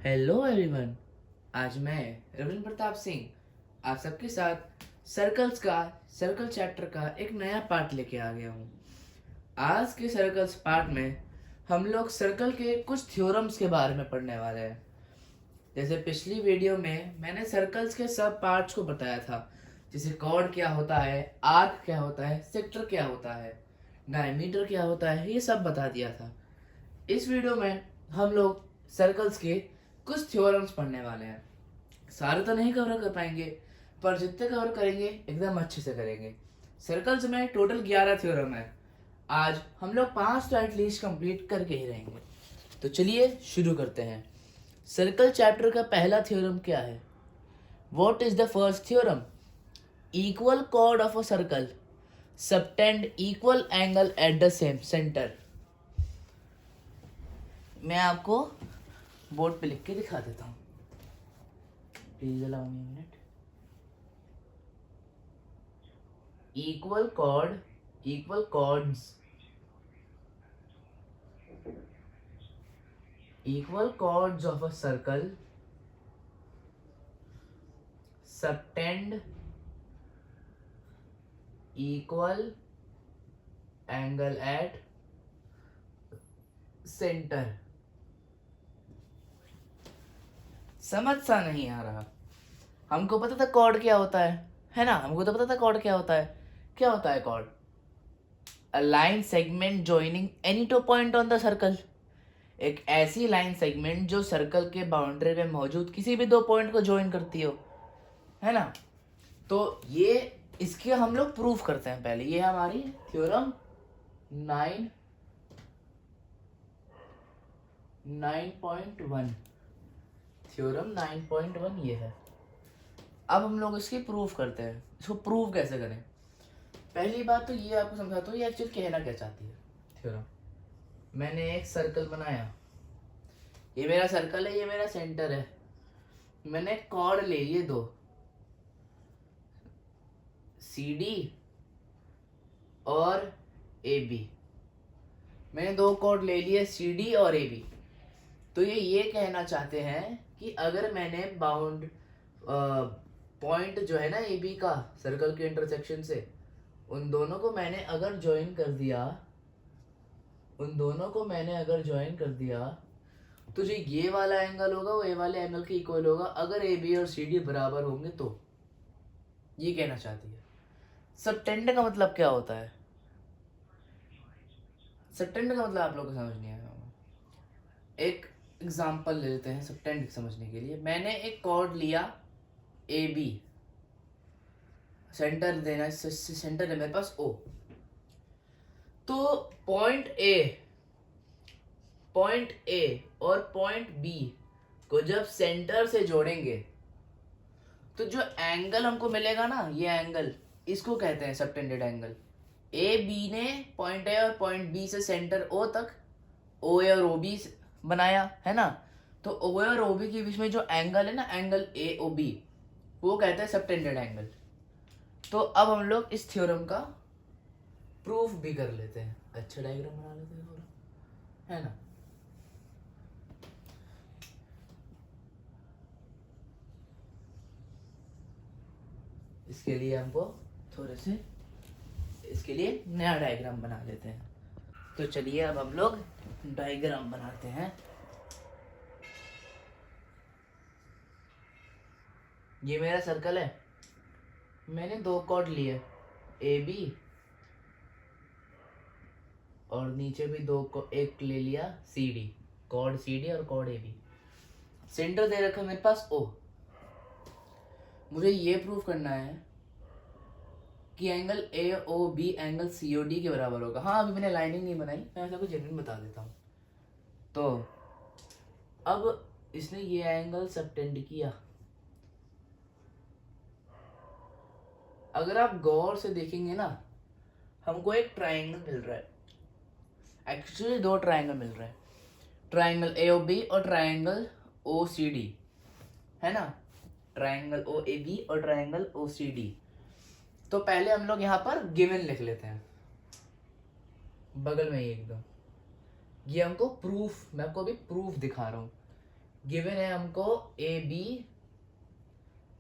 Hello everyone. आज मैं रविंद्र प्रताप सिंह आप सबके साथ सर्कल चैप्टर का एक नया पार्ट लेके आ गया हूँ। आज के सर्कल्स पार्ट में हम लोग सर्कल के कुछ थ्योरम्स के बारे में पढ़ने वाले हैं। जैसे पिछली वीडियो में मैंने सर्कल्स के सब पार्ट्स को बताया था, जैसे कॉर्ड क्या होता है, आर्क क्या होता है, सेक्टर क्या होता है, डायमीटर क्या होता है, ये सब बता दिया था। इस वीडियो में हम लोग सर्कल्स के कुछ थ्योरम्स पढ़ने वाले हैं। सारे तो नहीं कवर कर पाएंगे, पर जितने कवर करेंगे एकदम अच्छे से करेंगे। सर्कल्स में टोटल 11 थ्योरम है। आज हम लोग 5 तो एटलीस्ट कंप्लीट करके ही रहेंगे। तो चलिए शुरू करते हैं। सर्कल चैप्टर का पहला थ्योरम क्या है? What is the first theorem? Equal chord of a circle subtend equal angle at the same centre. मैं आपको बोर्ड पे लिख के दिखा देता हूँ। Please allow me minute. Equal chords of a circle subtend equal angle at center। समझ सा नहीं आ रहा। हमको पता था कॉर्ड क्या होता है ना? हमको तो पता था कॉर्ड क्या होता है। क्या होता है chord? A line segment joining any two point on the circle. एक ऐसी लाइन सेगमेंट जो सर्कल के बाउंड्री में मौजूद किसी भी दो पॉइंट को ज्वाइन करती हो, है ना? तो ये इसके हम लोग प्रूफ करते हैं। पहले ये हमारी थ्योरम 9.1 थ्योरम 9.1 ये है। अब हम लोग इसकी प्रूफ करते हैं। इसको प्रूफ कैसे करें? पहली बात तो ये आपको समझाता हूँ ये एक्चुअली कहना क्या चाहती है थ्योरम। मैंने एक सर्कल बनाया, ये मेरा सर्कल है, ये मेरा सेंटर है। मैंने कॉर्ड ले लिए दो, CD और AB। मैंने दो कॉर्ड ले लिए CD और AB। तो ये कहना चाहते हैं कि अगर मैंने बाउंड पॉइंट जो है ना AB का सर्कल के इंटरसेक्शन से, उन दोनों को मैंने अगर ज्वाइन कर दिया तो जो ये वाला एंगल होगा वो ये वाले एंगल के इक्वल होगा अगर AB और CD बराबर होंगे। तो ये कहना चाहती है। सबटेंड का मतलब क्या होता है? सबटेंड का मतलब आप लोग को समझ नहीं आया। एक एग्जांपल ले लेते हैं सबटेंड समझने के लिए। मैंने एक कॉर्ड लिया AB, सेंटर देना, सेंटर है मेरे पास O। तो पॉइंट ए और पॉइंट बी को जब सेंटर से जोड़ेंगे तो जो एंगल हमको मिलेगा ना, ये एंगल, इसको कहते हैं सबटेंडेड एंगल। ए बी ने पॉइंट ए और पॉइंट बी से सेंटर ओ तक ओ ए और ओ बी बनाया, है ना? तो ओ ए और ओ बी के बीच में जो एंगल है ना, एंगल ए ओ बी, वो कहते हैं सबटेंडेड एंगल। तो अब हम लोग इस थ्योरम का प्रूफ भी कर लेते हैं। अच्छा डायग्राम बना लेते हैं थोड़ा, है ना? इसके लिए हमको थोड़े से इसके लिए नया डायग्राम बना लेते हैं। तो चलिए अब हम लोग डायग्राम बनाते हैं। ये मेरा सर्कल है। मैंने दो कॉर्ड लिए AB और नीचे भी एक ले लिया CD, कॉर्ड CD और कॉर्ड AB। सेंटर दे रखा मेरे पास O। मुझे ये प्रूफ करना है कि एंगल AOB एंगल COD के बराबर होगा। हाँ, अभी मैंने लाइनिंग नहीं बनाई, मैं ऐसा कुछ जेन्युइन बता देता हूँ। तो अब इसने ये एंगल सबटेंड किया। अगर आप गौर से देखेंगे ना, हमको एक ट्रायंगल मिल रहा है। एक्चुअली दो ट्रायंगल मिल रहे हैं, ट्रायंगल AOB और ट्रायंगल OCD, है ना? ट्रायंगल OAB और ट्रायंगल OCD। तो पहले हम लोग यहाँ पर गिवन लिख लेते हैं बगल में ही एकदम। ये हमको प्रूफ, मैं आपको अभी प्रूफ दिखा रहा हूँ गिवन है हमको A B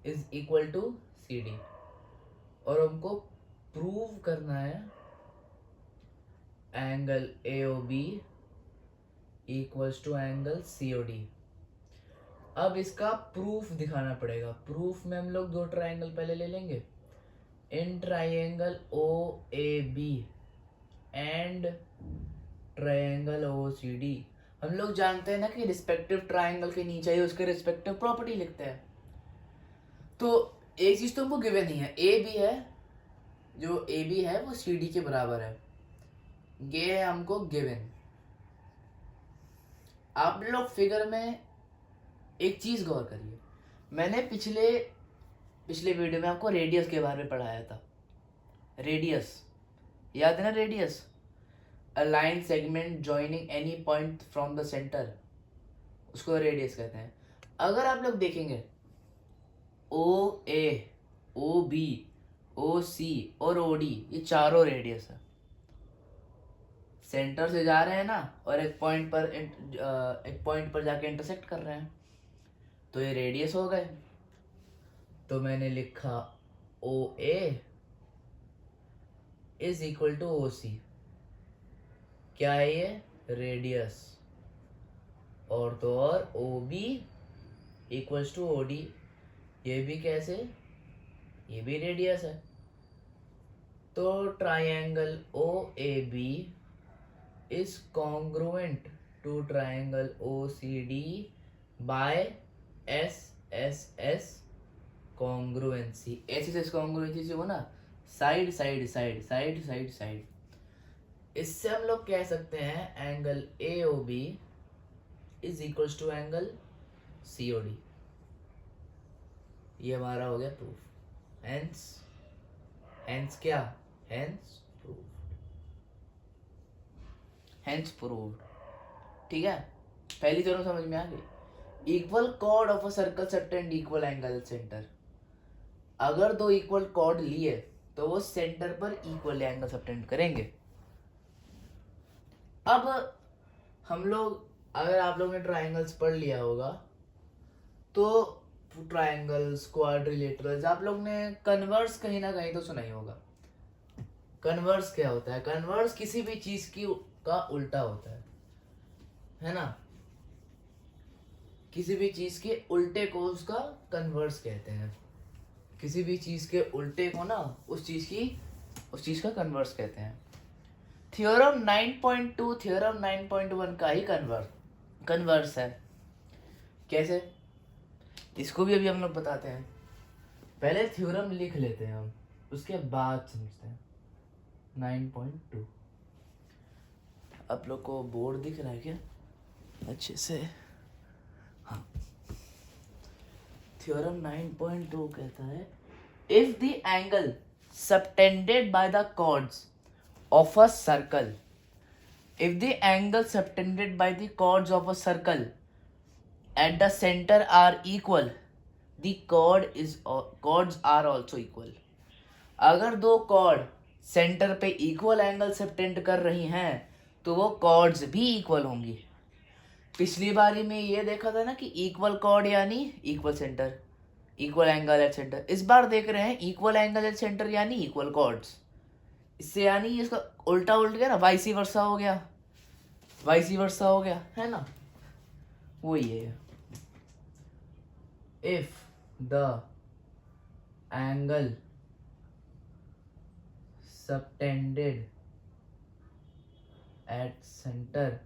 is equal to C D, और हमको प्रूव करना है angle A O B equals to angle C O D. अब इसका प्रूफ दिखाना पड़ेगा। प्रूफ में हम लोग दो ट्राइंगल पहले ले लेंगे, in triangle O A B and triangle O C D. हम लोग जानते हैं ना कि रिस्पेक्टिव ट्राइंगल के नीचे ही उसके रिस्पेक्टिव प्रॉपर्टी लिखते हैं। तो एक चीज तो हमको गिवन नहीं है, ए बी है, जो ए बी है वो सी डी के बराबर है, ये है हमको गिवन। आप लोग फिगर में एक चीज गौर करिए, मैंने पिछले वीडियो में आपको रेडियस के बारे में पढ़ाया था। रेडियस याद है ना? Radius, a line segment joining any point from the centre, उसको रेडियस कहते हैं। अगर आप लोग देखेंगे ओ ए, ओ बी, ओ सी और ओ डी, ये चारों रेडियस है। सेंटर से जा रहे हैं ना, और एक पॉइंट पर जाके इंटरसेक्ट कर रहे हैं, तो ये रेडियस हो गए। तो मैंने लिखा O A is equal to O C. क्या है ये? रेडियस। और तो और O B equals to O D, ये भी कैसे? ये भी रेडियस है। तो triangle O A B is congruent to triangle O C D by S S S congruency. S congruency से हो ना, side side side side side side. इससे हम लोग कह सकते हैं angle A O B is equals to angle C O D. ये हमारा हो गया प्रूफ। हेंस क्या? Hence proved. ठीक है, पहली दोनों समझ में आ गई। Equal chord of a circle subtend equal angle centre. अगर दो इक्वल कॉर्ड लिए तो वो सेंटर पर इक्वल एंगल सबटेंड करेंगे। अब हम लोग, अगर आप लोगों ने ट्राइंगल्स पढ़ लिया होगा तो ट्राइंगल्स, क्वाड्रिलेटरल्स, आप लोग ने कन्वर्स कहीं ना कहीं तो सुना ही होगा। कन्वर्स क्या होता है? कन्वर्स किसी भी चीज की का उल्टा होता है ना? किसी भी चीज के उल्टे को उसका कन्वर्स कहते हैं। किसी भी चीज के उल्टे को ना उस चीज का कन्वर्स कहते हैं। थ्योरम 9.2 थ्योरम 9.1 का ही कन्वर्स है। कैसे? इसको भी अभी हम लोग बताते हैं। पहले थ्योरम लिख लेते हैं हम, उसके बाद समझते हैं। 9.2 आप लोग को बोर्ड दिख रहा है क्या अच्छे से? हाँ, थ्योरम 9.2 कहता है, if the angle subtended by the chords of a circle, if the angle subtended by the chords of a circle at the center are equal, the chords are also equal. अगर दो cord centre पे equal angle subtend कर रही हैं तो वो chords भी equal होंगी। पिछली बारी में ये देखा था ना कि इक्वल कॉर्ड यानी equal centre, equal angle at centre. इस बार देख रहे हैं इक्वल एंगल एट सेंटर यानी इक्वल कॉर्ड्स। इससे यानी इसका उल्टा उल्ट गया ना, वाइसी वर्सा हो गया, वाइसी वर्सा हो गया, है ना? वो ये है, if the angle subtended at centre,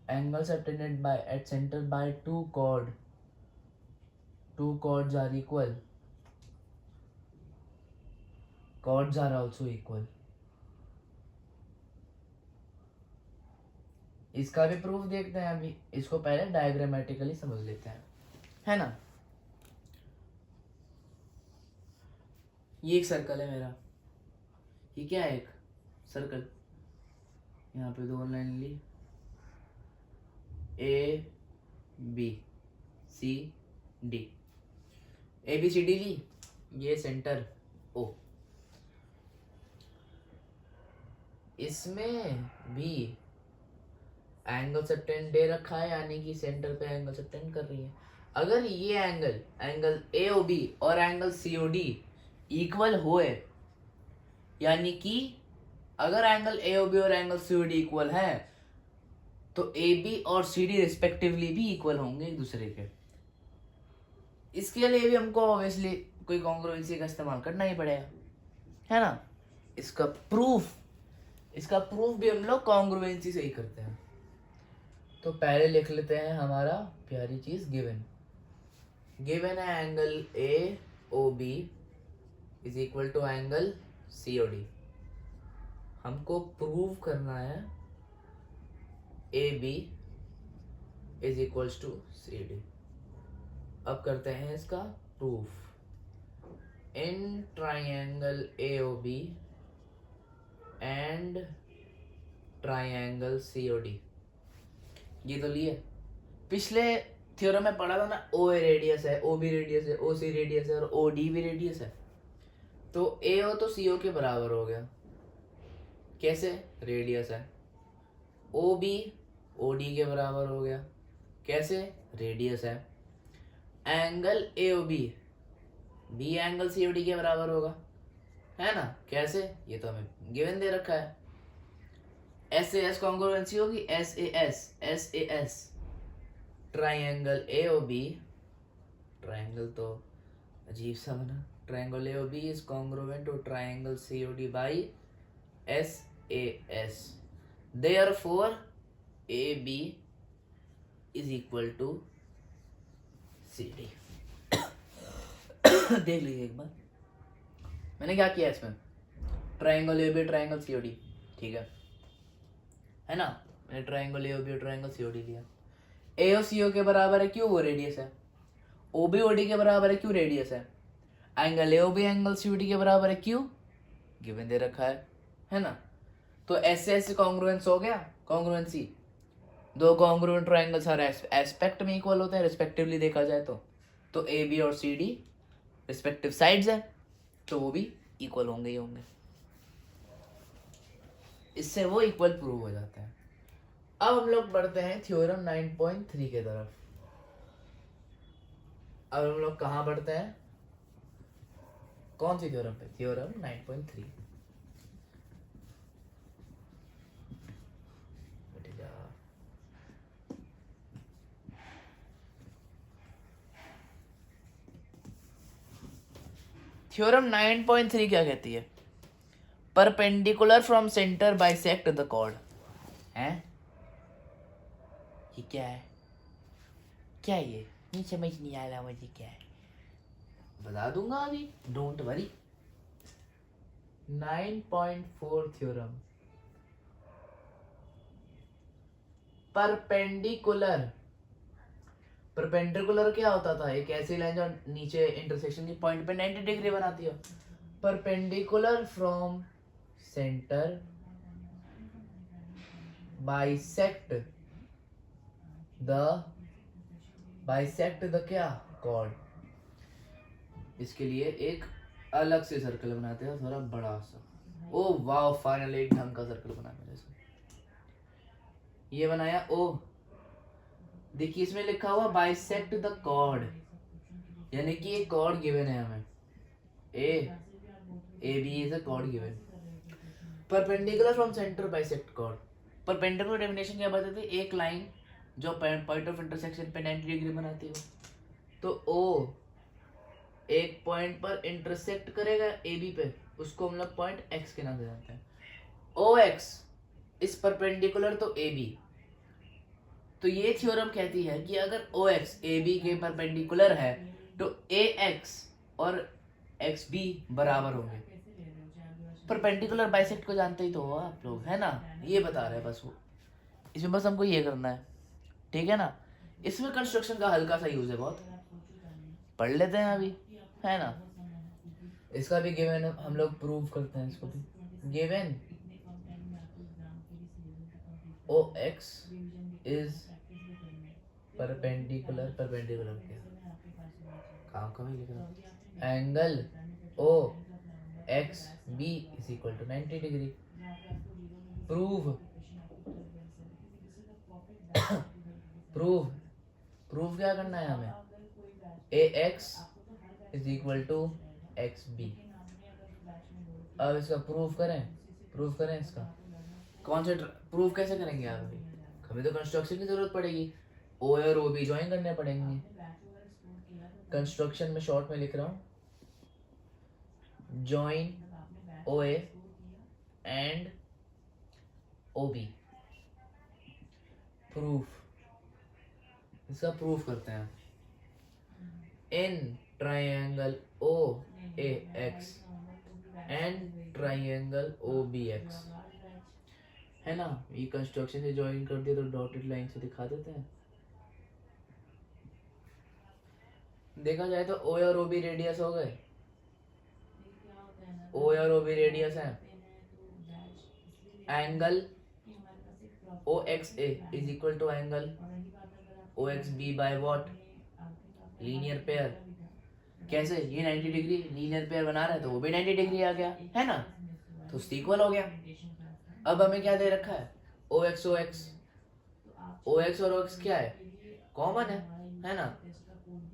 angle subtended by at centre by two chords are equal, chords are also equal. इसका भी प्रूफ देखते हैं अभी। इसको पहले डायग्रामेटिकली समझ लेते हैं, है ना? ये एक सर्कल है मेरा, ये क्या है? एक सर्कल। यहाँ पे दो लाइन ली, A B C D, A B C D ली, ये सेंटर ओ। इसमें भी एंगल सबटेंड दे रखा है, यानी कि सेंटर पे एंगल सबटेंड कर रही है। अगर ये एंगल AOB और एंगल COD इक्वल होए, यानी कि अगर एंगल AOB और एंगल COD इक्वल है तो AB और CD रिस्पेक्टिवली भी इक्वल होंगे एक दूसरे के। इसके लिए भी हमको ऑब्वियसली कोई कॉन्ग्रुएंसी का इस्तेमाल करना ही पड़ेगा, है ना। इसका प्रूफ भी हम लोग कॉन्ग्रुएंसी से ही करते हैं। तो पहले लिख लेते हैं हमारा प्यारी चीज गिवन है angle AOB is equal to angle COD। हमको प्रूव करना है AB is equals to CD। अब करते हैं इसका proof. In triangle AOB and triangle COD, ये तो लिए पिछले थ्योरम में पढ़ा था ना, OA रेडियस है, OB रेडियस है, OC रेडियस है और OD भी रेडियस है। तो AO तो CO के बराबर हो गया, कैसे, रेडियस है। OB OD के बराबर हो गया, कैसे, रेडियस है। Angle AOB B angle COD के बराबर होगा, है ना, कैसे, ये तो हमें गिवन दे रखा है। SAS कॉन्ग्रुएंसी होगी, SAS ट्राइंगल AOB, ट्राइंगल तो अजीब सा बना, triangle AOB is congruent to triangle COD by SAS, therefore AB is equal to CD। देख लीजिए एक बार मैंने क्या किया इसमें, ट्राइंगल AOB ट्राइंगल COD, ठीक है ना। मैंने ट्राइंगल AOB और ट्राइंगल COD लिया। AO CO के बराबर है, क्यों, वो रेडियस है। OB OD के बराबर है, क्यों, रेडियस है। एंगल AOB एंगल COD के बराबर है, क्यों, गिवन दे रखा है ना। तो ऐसे कॉन्ग्रुएंस हो गया, कॉन्ग्रुएंसी, दो कॉन्ग्रुएंट ट्रायंगल्स हर एस्पेक्ट में इक्वल होते हैं रिस्पेक्टिवली देखा जाए तो AB और CD रिस्पेक्टिव साइड्स है तो वो भी इक्वल होंगे ही होंगे। इससे वो इक्वल प्रूव हो जाता है। अब हम लोग बढ़ते हैं थ्योरम 9.3 के तरफ। अब हम लोग कहाँ बढ़ते हैं, कौन सी थ्योरम पे, थ्योरम 9.3। थ्योरम 9.3 क्या कहती है, perpendicular from centre bisect the chord है। ये क्या है, क्या ये नहीं समझ नहीं आ रहा मुझे, क्या है बता दूंगा अभी, don't worry. 9.4 theorem, perpendicular. Perpendicular क्या होता था, एक ऐसी लाइन जो नीचे इंटरसेक्शन की पॉइंट पे 90 डिग्री बनाती हो। Perpendicular from centre bisect the क्या, कॉर्ड। इसके लिए एक अलग से सर्कल बनाते हैं, थोड़ा बड़ा सा। ओ वाह, फाइनली एक ढंग का सर्कल बना मेरे से। ये बनाया ओ, देखिए इसमें लिखा हुआ बाइसेक्ट द कॉर्ड, यानी कि एक कॉर्ड गिवन है हमें, AB is a chord given. Perpendicular from centre bisect chord. Perpendicular definition क्या बताती है, एक लाइन जो पॉइंट ऑफ इंटरसेक्शन पे 90 डिग्री बनाती हो, तो O एक पॉइंट पर इंटरसेक्ट करेगा AB पे, उसको हम लोग पॉइंट X के नाम से जानते हैं। OX इज परपेंडिकुलर तो AB। तो ये थ्योरम कहती है कि अगर OX AB के परपेंडिकुलर है तो AX और XB बराबर होंगे। परपेंडिकुलर बाइसेक्ट को जानते ही तो हो आप लोग, है ना, ये बता रहे हैं बस वो, इसमें बस हमको ये करना है, ठीक है ना। इसमें कंस्ट्रक्शन का हल्का सा यूज है, बहुत पढ़ लेते हैं अभी, है ना। इसका भी गिवन हम लोग प्रूव करते हैं, इसको भी गिवन OX इज परपेंडिकुलर क्या काम का लिख रहा, angle OXB is equal to 90 degree. Prove prove क्या करना है हमें, ax is equal to X B. अब इसका प्रूव करें इसका। कौन से प्रूव कैसे करेंगे आप? अभी हमें तो कंस्ट्रक्शन की जरूरत पड़ेगी, ओ और ओ बी ज्वाइन करने पड़ेंगे। कंस्ट्रक्शन में शॉर्ट में लिख रहा हूँ, join O A and O B. Proof, इसका प्रूफ करते हैं। In triangle O A X and triangle O B X, है ना। ये कंस्ट्रक्शन से ज्वाइन कर दिया तो डॉटेड लाइन से दिखा देते हैं। देखा जाए तो ओ और ओ बी रेडियस हो गए, ओ और ओ बी रेडियस है। Angle O X A is equal to angle O X B by what, linear pair. कैसे? ये 90 डिग्री लीनियर पेयर बना रहा है तो वो भी 90 डिग्री आ गया, है ना, तो इक्वल हो गया। अब हमें क्या दे रखा है, ओ एक्स और ओ एक्स क्या है, कॉमन है ना,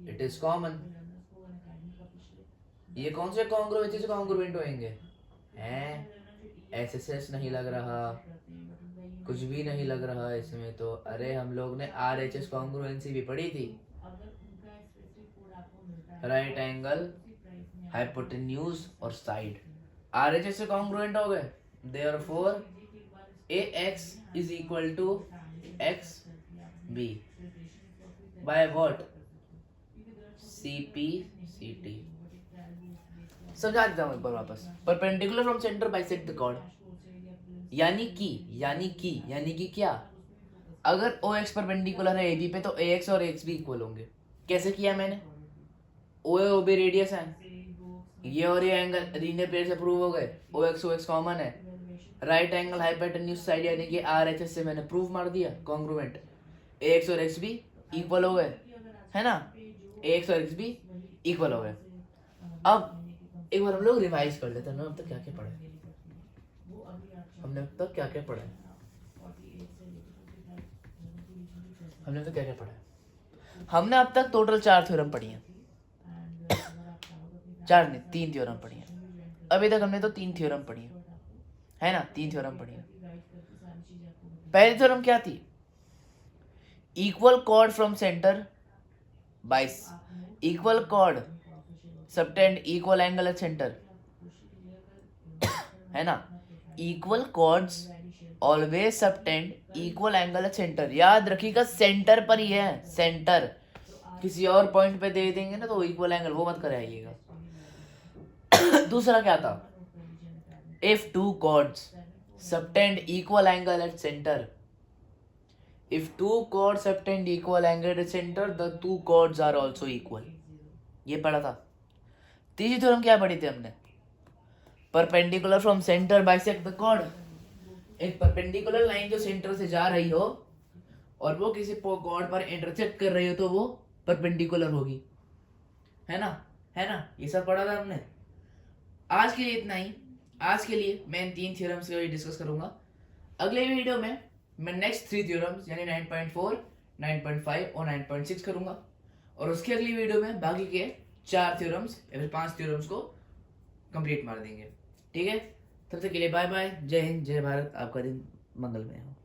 इट इज कॉमन। ये कौन से कॉन्ग्रुएंट से कॉन्ग्रुएंट होंगे हैं? एसएसएस नहीं लग रहा, कुछ भी नहीं लग रहा इसमें तो। अरे हम लोग ने आरएचएस कॉन्ग्रुएंसी भी पढ़ी थी, राइट एंगल हाइपोटेन्यूज और साइड। आरएचएस से कॉन्ग्रुएंट हो गए, therefore ax is equal to xb by what, cp ct। समझा देता हूं एक बार वापस। Perpendicular from centre bisect the chord, यानी कि क्या, अगर OX परपेंडिकुलर है AB पे तो AX और AX भी इक्वल होंगे। कैसे किया मैंने, O और OB रेडियस है, ये और ये एंगल लीनियर पेयर से प्रूव हो गए, OX कॉमन है, राइट एंगल हाइपोटेन्यूज साइड यानी कि RHS से मैंने प्रूफ मार दिया कॉन्ग्रुएंट, AX और XB इक्वल हो गए, है ना, AX और XB इक्वल हो गए। अब एक बार हम लोग रिवाइज कर लेते हैं, अब तक क्या क्या पढ़ा है हमने, अब तक क्या क्या पढ़ा है हमने अब तक टोटल 4 थ्योरम पढ़ी हैं, 4 नहीं 3 थ्योरम पढ़ी हैं। अभी तक हमने तो 3 थ्योरम पढ़ी है ना, 3 थ्योरम पढ़ी है। पहली थ्योरम क्या थी, equal chord from centre by equal chord subtend equal angle at centre, है ना, equal chords always subtend equal angle at centre. याद रखिएगा सेंटर पर ही है, सेंटर, किसी और पॉइंट पे दे देंगे ना तो इक्वल एंगल, वो मत कराइएगा। दूसरा क्या था, if two chords subtend equal angle at center, if two chords subtend equal angle at center the two chords are also equal, ये पढ़ा था। तीसरी थ्योरम क्या पढ़ी थी हमने, perpendicular from centre bisect the chord. एक परपेंडिकुलर लाइन जो सेंटर से जा रही हो और वो किसी कॉर्ड पर इंटरसेक्ट कर रही हो तो वो परपेंडिकुलर होगी, है ना, ये सब पढ़ा था हमने। आज के लिए इतना ही। आज के लिए मैं इन 3 थ्योरम्स को डिस्कस करूंगा। अगले वीडियो में मैं नेक्स्ट 3 थ्योरम्स यानी 9.4, 9.5 और 9.6 करूंगा, और उसके अगली वीडियो में बाकी के 4 थ्योरम्स या फिर 5 थ्योरम्स को कंप्लीट मार देंगे। ठीक है, तब तक के लिए बाय बाय, जय हिंद, जय भारत, आपका दिन मंगलमय हो।